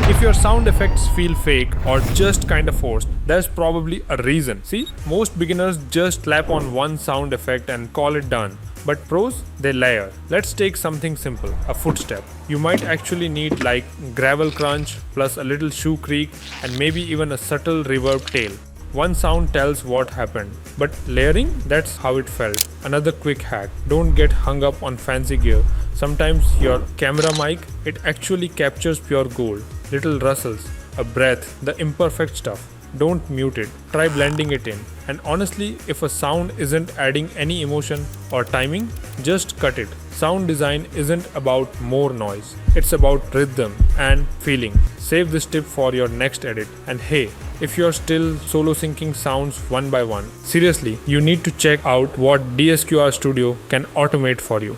If your sound effects feel fake or just kinda forced, there's probably a reason. See, most beginners just slap on one sound effect and call it done. But pros, they layer. Let's take something simple, a footstep. You might actually need like gravel crunch plus a little shoe creak and maybe even a subtle reverb tail. One sound tells what happened, but layering, that's how it felt. Another quick hack, don't get hung up on fancy gear. Sometimes your camera mic, it actually captures pure gold. Little rustles, a breath, the imperfect stuff. Don't mute it, try blending it in. And honestly, if a sound isn't adding any emotion or timing, just cut it. Sound design isn't about more noise, it's about rhythm and feeling. Save this tip for your next edit. And hey, if you're still solo syncing sounds one by one, seriously, you need to check out what DSQR Studio can automate for you.